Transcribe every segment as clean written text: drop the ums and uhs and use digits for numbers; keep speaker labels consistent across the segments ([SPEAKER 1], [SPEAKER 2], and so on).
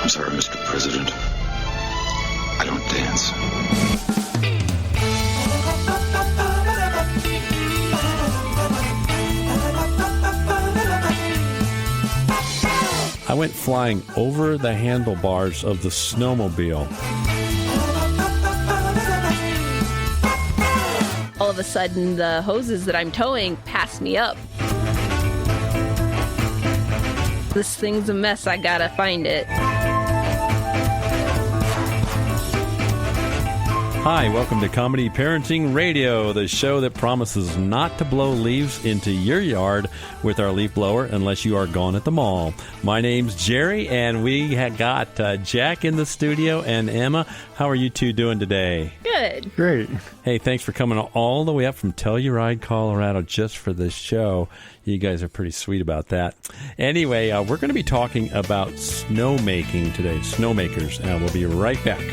[SPEAKER 1] I'm sorry, Mr. President. I don't dance.
[SPEAKER 2] I went flying over the handlebars of the snowmobile.
[SPEAKER 3] All of a sudden, the hoses that I'm towing pass me up. This thing's a mess. I gotta find it.
[SPEAKER 2] Hi, welcome to Comedy Parenting Radio, the show that promises not to blow leaves into your yard with our leaf blower unless you are gone at the mall. My name's Jerry, and we have got Jack in the studio and Emma. How are you two doing today?
[SPEAKER 3] Good.
[SPEAKER 4] Great.
[SPEAKER 2] Hey, thanks for coming all the way up from Telluride, Colorado, just for this show. You guys are pretty sweet about that. Anyway, we're going to be talking about snowmaking today, snowmakers, and we'll be right back.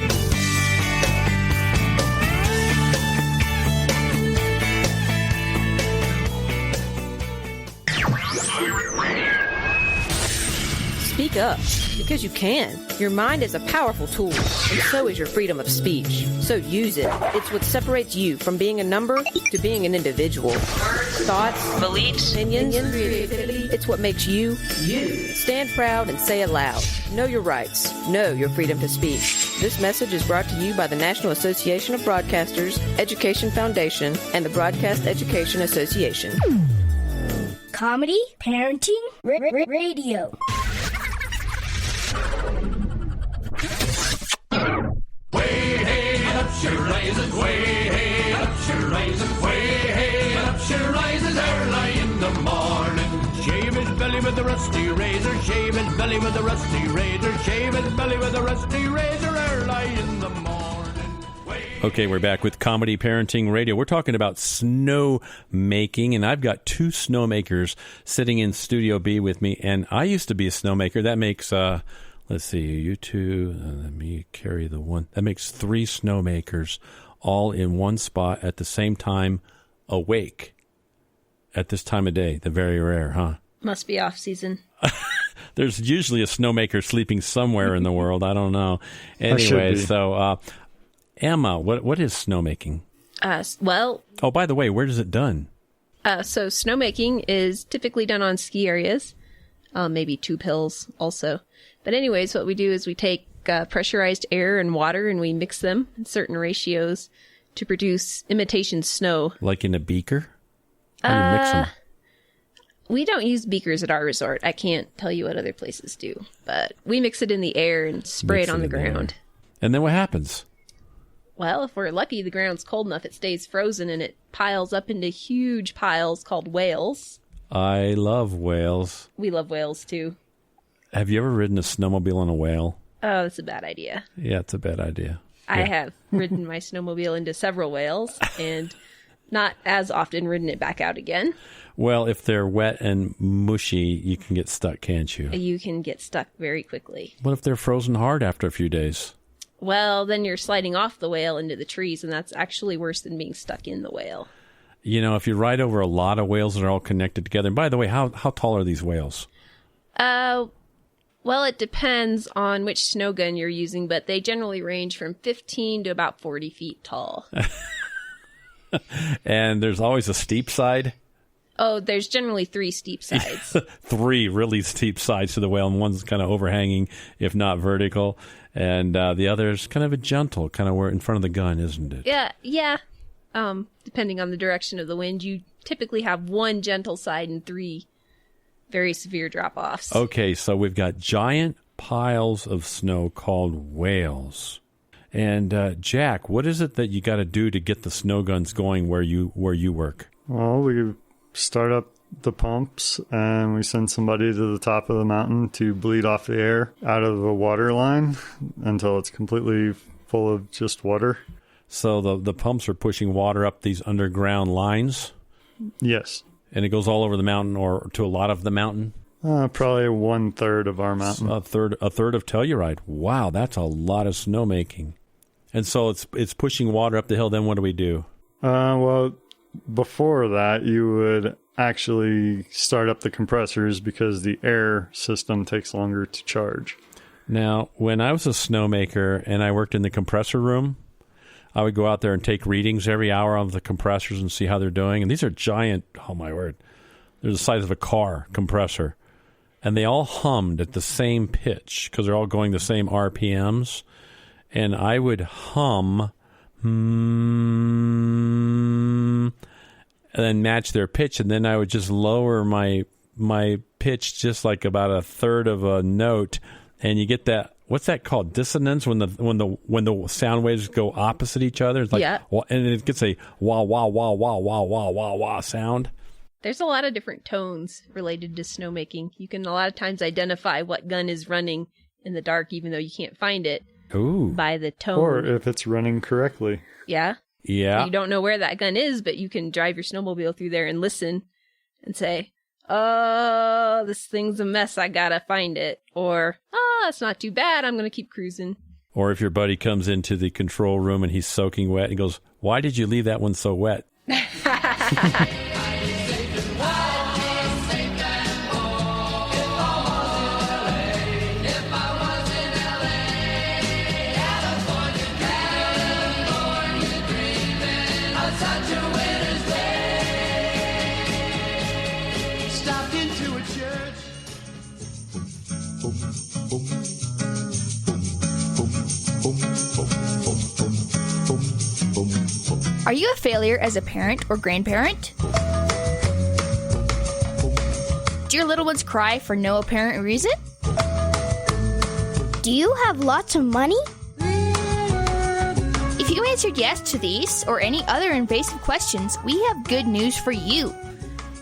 [SPEAKER 5] Speak up, because you can. Your mind is a powerful tool, and so is your freedom of speech. So use it. It's what separates you from being a number to being an individual. Thoughts, beliefs, opinions, creativity. It's what makes you, you. Stand proud and say it loud. Know your rights. Know your freedom to speak. This message is brought to you by the National Association of Broadcasters, Education Foundation, and the Broadcast Education Association.
[SPEAKER 6] Comedy Parenting Radio.
[SPEAKER 7] Way hey, up she rises, way hey, up she rises, way hey, up she rises early in the morning. Shave his belly with a rusty razor, shave his belly with a rusty razor, shave his belly with a rusty razor early in the morning.
[SPEAKER 2] Okay, we're back with Comedy Parenting Radio. We're talking about snow making, and I've got two snowmakers sitting in Studio B with me, and I used to be a snowmaker. That makes... let's see, you two, let me carry the one. That makes three snowmakers all in one spot at the same time, awake at this time of day. They're very rare, huh?
[SPEAKER 3] Must be off season.
[SPEAKER 2] There's usually a snowmaker sleeping somewhere in the world. I don't know. Anyway, so Emma, what is snowmaking?
[SPEAKER 3] Well...
[SPEAKER 2] Oh, by the way, where is it done?
[SPEAKER 3] So snowmaking is typically done on ski areas. Maybe tube hills also. But anyways, what we do is we take pressurized air and water and we mix them in certain ratios to produce imitation snow.
[SPEAKER 2] Like in a beaker? How do you mix them?
[SPEAKER 3] We don't use beakers at our resort. I can't tell you what other places do. But we mix it in the air and spray it on the ground.
[SPEAKER 2] And then what happens?
[SPEAKER 3] Well, if we're lucky, the ground's cold enough, it stays frozen and it piles up into huge piles called whales.
[SPEAKER 2] I love whales.
[SPEAKER 3] We love whales, too.
[SPEAKER 2] Have you ever ridden a snowmobile on a whale?
[SPEAKER 3] Oh, that's a bad idea.
[SPEAKER 2] Yeah, it's a bad idea.
[SPEAKER 3] I have ridden my snowmobile into several whales and not as often ridden it back out again.
[SPEAKER 2] Well, if they're wet and mushy, you can get stuck, can't you?
[SPEAKER 3] You can get stuck very quickly.
[SPEAKER 2] What if they're frozen hard after a few days?
[SPEAKER 3] Well, then you're sliding off the whale into the trees, and that's actually worse than being stuck in the whale.
[SPEAKER 2] You know, if you ride over a lot of whales that are all connected together, and by the way, how tall are these whales?
[SPEAKER 3] Well, it depends on which snow gun you're using, but they generally range from 15 to about 40 feet tall.
[SPEAKER 2] And there's always a steep side?
[SPEAKER 3] Oh, there's generally 3 steep sides.
[SPEAKER 2] 3 really steep sides to the whale, and one's kind of overhanging, if not vertical, and the other's kind of a gentle, kind of where in front of the gun, isn't it?
[SPEAKER 3] Yeah. Depending on the direction of the wind, you typically have 1 gentle side and 3 very severe drop-offs.
[SPEAKER 2] Okay, so we've got giant piles of snow called whales. And Jack, what is it that you got to do to get the snow guns going where you work?
[SPEAKER 4] Well, we start up the pumps and we send somebody to the top of the mountain to bleed off the air out of the water line until it's completely full of just water.
[SPEAKER 2] So the pumps are pushing water up these underground lines?
[SPEAKER 4] Yes.
[SPEAKER 2] And it goes all over the mountain or to a lot of the mountain?
[SPEAKER 4] Probably 1/3 of our mountain.
[SPEAKER 2] A third of Telluride. Wow, that's a lot of snowmaking. And so it's pushing water up the hill. Then what do we do?
[SPEAKER 4] Well, before that, you would actually start up the compressors because the air system takes longer to charge.
[SPEAKER 2] Now, when I was a snowmaker and I worked in the compressor room, I would go out there and take readings every hour on the compressors and see how they're doing. And these are giant, oh my word, they're the size of a car compressor. And they all hummed at the same pitch because they're all going the same RPMs. And I would hum and then match their pitch. And then I would just lower my pitch just like about a third of a note. And you get that, what's that called? Dissonance, when the sound waves go opposite each other. It's like,
[SPEAKER 3] yeah.
[SPEAKER 2] And it gets a wah, wah, wah, wah, wah, wah, wah, wah sound.
[SPEAKER 3] There's a lot of different tones related to snowmaking. You can a lot of times identify what gun is running in the dark, even though you can't find it.
[SPEAKER 2] Ooh.
[SPEAKER 3] By the tone.
[SPEAKER 4] Or if it's running correctly.
[SPEAKER 3] Yeah.
[SPEAKER 2] Yeah.
[SPEAKER 3] You don't know where that gun is, but you can drive your snowmobile through there and listen and say, oh, this thing's a mess. I gotta find it. Or, oh, it's not too bad. I'm going to keep cruising.
[SPEAKER 2] Or if your buddy comes into the control room and he's soaking wet and goes, why did you leave that one so wet?
[SPEAKER 8] Are you a failure as a parent or grandparent? Do your little ones cry for no apparent reason?
[SPEAKER 6] Do you have lots of money?
[SPEAKER 8] If you answered yes to these or any other invasive questions, we have good news for you.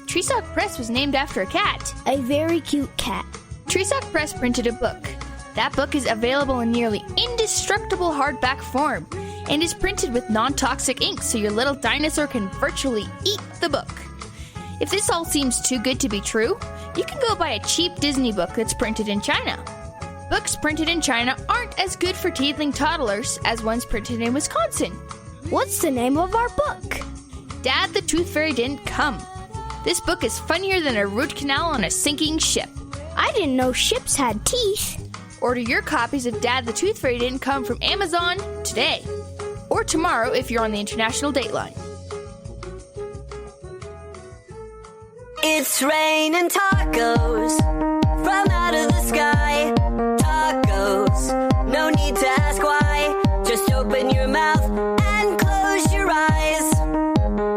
[SPEAKER 8] Treesock Press was named after a cat.
[SPEAKER 6] A very cute cat.
[SPEAKER 8] Treesock Press printed a book. That book is available in nearly indestructible hardback form and is printed with non-toxic ink so your little dinosaur can virtually eat the book. If this all seems too good to be true, you can go buy a cheap Disney book that's printed in China. Books printed in China aren't as good for teething toddlers as ones printed in Wisconsin.
[SPEAKER 6] What's the name of our book?
[SPEAKER 8] Dad the Tooth Fairy Didn't Come. This book is funnier than a root canal on a sinking ship.
[SPEAKER 6] I didn't know ships had teeth.
[SPEAKER 8] Order your copies of Dad the Tooth Fairy Didn't Come from Amazon today. Or tomorrow if you're on the international date line.
[SPEAKER 9] It's raining tacos from out of the sky. Tacos, no need to ask why. Just open your mouth and close your eyes.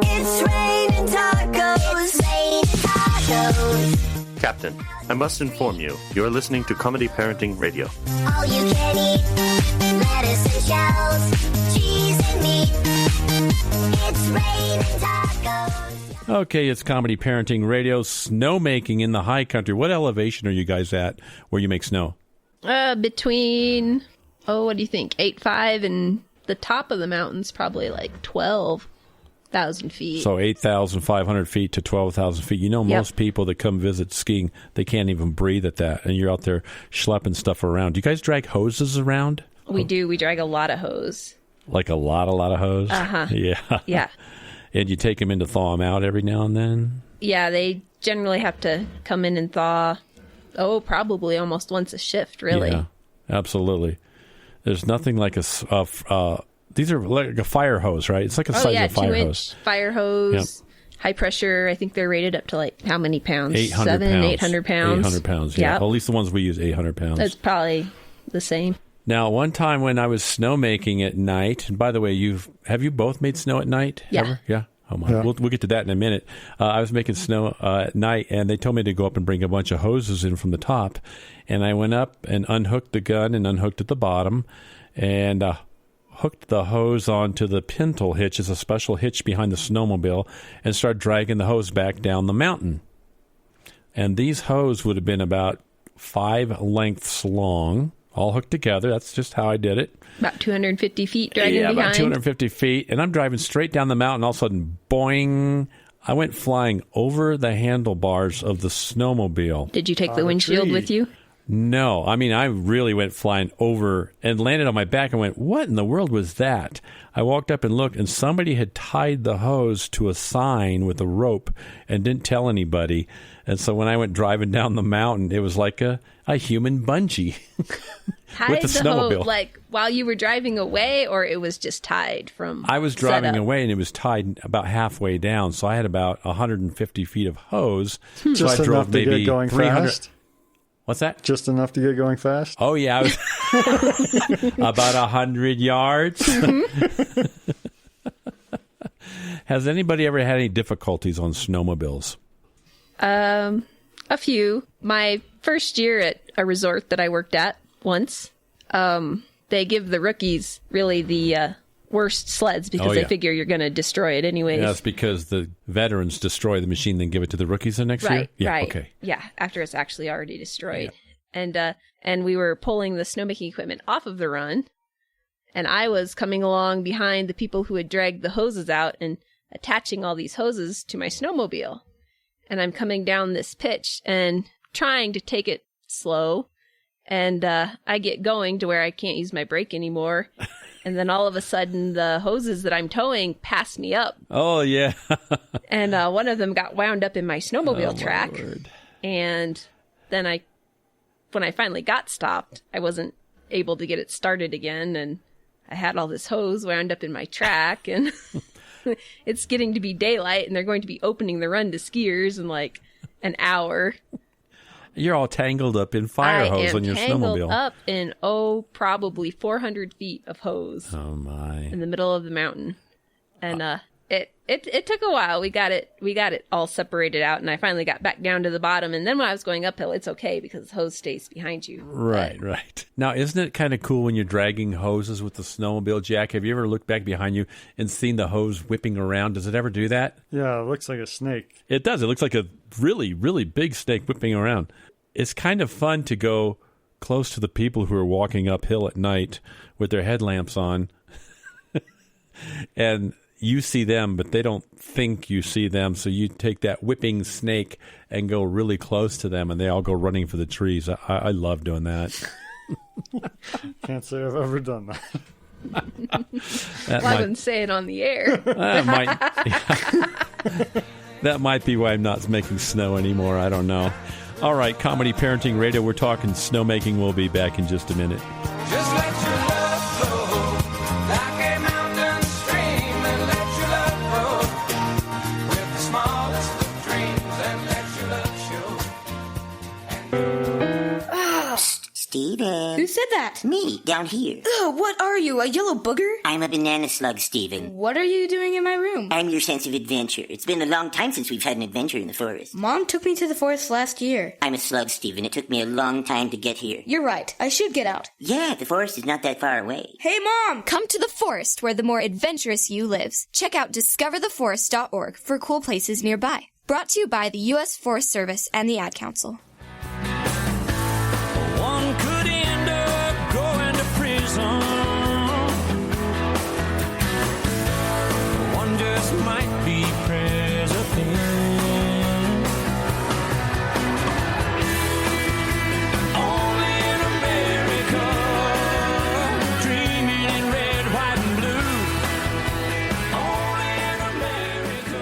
[SPEAKER 9] It's raining tacos. It's raining tacos.
[SPEAKER 10] Captain, I must inform you, you're listening to Comedy Parenting Radio.
[SPEAKER 9] All you can eat, lettuce and shells, cheese and meat. It's raining tacos.
[SPEAKER 2] Okay, it's Comedy Parenting Radio. Snowmaking in the high country. What elevation are you guys at where you make snow?
[SPEAKER 3] Between, what do you think, 8.5 and the top of the mountain's probably like 12,000 feet.
[SPEAKER 2] So 8,500 feet to 12,000 feet. You know, most people that come visit skiing, they can't even breathe at that. And you're out there schlepping stuff around. Do you guys drag hoses around?
[SPEAKER 3] We do. We drag a lot of hose.
[SPEAKER 2] Like a lot of hose?
[SPEAKER 3] Uh-huh.
[SPEAKER 2] Yeah.
[SPEAKER 3] Yeah.
[SPEAKER 2] And you take them in to thaw them out every now and then?
[SPEAKER 3] Yeah, they generally have to come in and thaw, probably almost once a shift, really.
[SPEAKER 2] Yeah, absolutely. There's nothing like these are like a fire hose, right? It's like a size of a fire
[SPEAKER 3] 2-inch
[SPEAKER 2] hose.
[SPEAKER 3] Fire hose, high pressure. I think they're rated up to like how many pounds?
[SPEAKER 2] 800 pounds.
[SPEAKER 3] 800 pounds.
[SPEAKER 2] 800 pounds, yeah. Well, at least the ones we use, 800 pounds.
[SPEAKER 3] That's probably the same.
[SPEAKER 2] Now, one time when I was snowmaking at night, and by the way, have you both made snow at night?
[SPEAKER 3] Yeah.
[SPEAKER 2] Ever? Yeah. Oh my! Yeah. We'll get to that in a minute. I was making snow at night, and they told me to go up and bring a bunch of hoses in from the top. And I went up and unhooked the gun and unhooked at the bottom, and hooked the hose onto the pintle hitch, as a special hitch behind the snowmobile, and started dragging the hose back down the mountain. And these hoses would have been about 5 lengths long, all hooked together. That's just how I did it.
[SPEAKER 3] About 250 feet dragging behind.
[SPEAKER 2] Yeah, about 250 feet. And I'm driving straight down the mountain. All of a sudden, boing, I went flying over the handlebars of the snowmobile.
[SPEAKER 3] Did you take the windshield with you?
[SPEAKER 2] No. I mean, I really went flying over and landed on my back and went, what in the world was that? I walked up and looked, and somebody had tied the hose to a sign with a rope and didn't tell anybody. And so when I went driving down the mountain, it was like a human bungee with the snowmobile.
[SPEAKER 3] Hose, like while you were driving away, or it was just tied from
[SPEAKER 2] I was driving
[SPEAKER 3] setup?
[SPEAKER 2] away, and it was tied about halfway down. So I had about 150 feet of hose. So
[SPEAKER 4] Just
[SPEAKER 2] I drove
[SPEAKER 4] enough to
[SPEAKER 2] maybe
[SPEAKER 4] get going
[SPEAKER 2] 300.
[SPEAKER 4] fast?
[SPEAKER 2] What's that?
[SPEAKER 4] Just enough to get going fast?
[SPEAKER 2] Oh, yeah. I was about 100 yards. Has anybody ever had any difficulties on snowmobiles?
[SPEAKER 3] A few. My first year at a resort that I worked at once, they give the rookies really the worst sleds because they figure you're going to destroy it anyways.
[SPEAKER 2] Yeah, that's because the veterans destroy the machine, then give it to the rookies the next year? Yeah,
[SPEAKER 3] right.
[SPEAKER 2] Okay.
[SPEAKER 3] Yeah, after it's actually already destroyed. Yeah. And we were pulling the snowmaking equipment off of the run, and I was coming along behind the people who had dragged the hoses out and attaching all these hoses to my snowmobile. And I'm coming down this pitch and trying to take it slow, and I get going to where I can't use my brake anymore. And then all of a sudden, the hoses that I'm towing pass me up.
[SPEAKER 2] Oh, yeah.
[SPEAKER 3] And one of them got wound up in my snowmobile track.
[SPEAKER 2] Lord.
[SPEAKER 3] And then when I finally got stopped, I wasn't able to get it started again. And I had all this hose wound up in my track. And it's getting to be daylight, and they're going to be opening the run to skiers in like an hour.
[SPEAKER 2] You're all tangled up in fire hose on your snowmobile.
[SPEAKER 3] I am tangled up in, probably 400 feet of hose.
[SPEAKER 2] Oh, my.
[SPEAKER 3] In the middle of the mountain. And it took a while. We got it all separated out, and I finally got back down to the bottom. And then when I was going uphill, it's okay because the hose stays behind you.
[SPEAKER 2] Right. Now, isn't it kind of cool when you're dragging hoses with the snowmobile, Jack? Have you ever looked back behind you and seen the hose whipping around? Does it ever do that?
[SPEAKER 4] Yeah, it looks like a snake.
[SPEAKER 2] It does. It looks like a really, really big snake whipping around. It's kind of fun to go close to the people who are walking uphill at night with their headlamps on. And you see them, but they don't think you see them. So you take that whipping snake and go really close to them, and they all go running for the trees. I love doing that.
[SPEAKER 4] Can't say I've ever done that.
[SPEAKER 3] Well, I wouldn't say it on the air.
[SPEAKER 2] That might be why I'm not making snow anymore. I don't know. All right, Comedy Parenting Radio. We're talking snowmaking. We'll be back in just a minute.
[SPEAKER 7] Just let your love flow like a mountain stream, and let your love grow with the smallest of dreams, and let your love show.
[SPEAKER 11] Steven.
[SPEAKER 8] Who said that?
[SPEAKER 11] Me, down here.
[SPEAKER 8] Ugh, what are you, a yellow booger?
[SPEAKER 11] I'm a banana slug, Steven.
[SPEAKER 8] What are you doing in my room?
[SPEAKER 11] I'm your sense of adventure. It's been a long time since we've had an adventure in the forest.
[SPEAKER 8] Mom took me to the forest last year.
[SPEAKER 11] I'm a slug, Steven. It took me a long time to get here.
[SPEAKER 8] You're right. I should get out.
[SPEAKER 11] Yeah, the forest is not that far away.
[SPEAKER 8] Hey, Mom!
[SPEAKER 12] Come to the forest where the more adventurous you lives. Check out discovertheforest.org for cool places nearby. Brought to you by the U.S. Forest Service and the Ad Council.
[SPEAKER 7] One could end up going to prison. One just might be president. Only in America, dreaming in red, white, and blue. Only in America.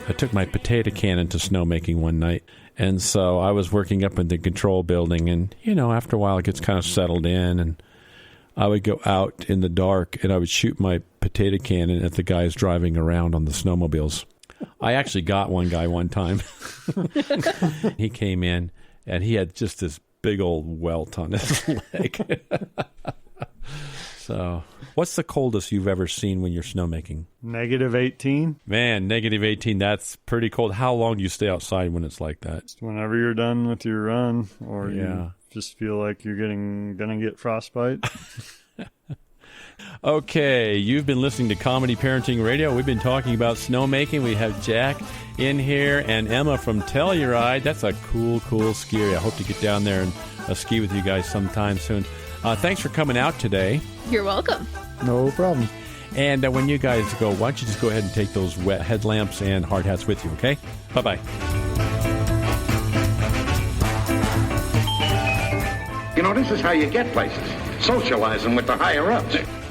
[SPEAKER 2] I took my potato cannon to snowmaking one night. And so I was working up in the control building, and, after a while it gets kind of settled in, and I would go out in the dark, and I would shoot my potato cannon at the guys driving around on the snowmobiles. I actually got one guy one time. He came in, and he had just this big old welt on his leg. So, what's the coldest you've ever seen when you're snowmaking?
[SPEAKER 4] -18.
[SPEAKER 2] Man, -18, that's pretty cold. How long do you stay outside when it's like that?
[SPEAKER 4] Just whenever you're done with your run, or you just feel like you're gonna get frostbite.
[SPEAKER 2] Okay, you've been listening to Comedy Parenting Radio. We've been talking about snowmaking. We have Jack in here and Emma from Telluride. That's a cool ski area. I hope to get down there and ski with you guys sometime soon. Thanks for coming out today.
[SPEAKER 3] You're welcome.
[SPEAKER 4] No problem.
[SPEAKER 2] And when you guys go, why don't you just go ahead and take those wet headlamps and hard hats with you, okay? Bye-bye.
[SPEAKER 13] You know, this is how you get places. Socializing with the higher-ups.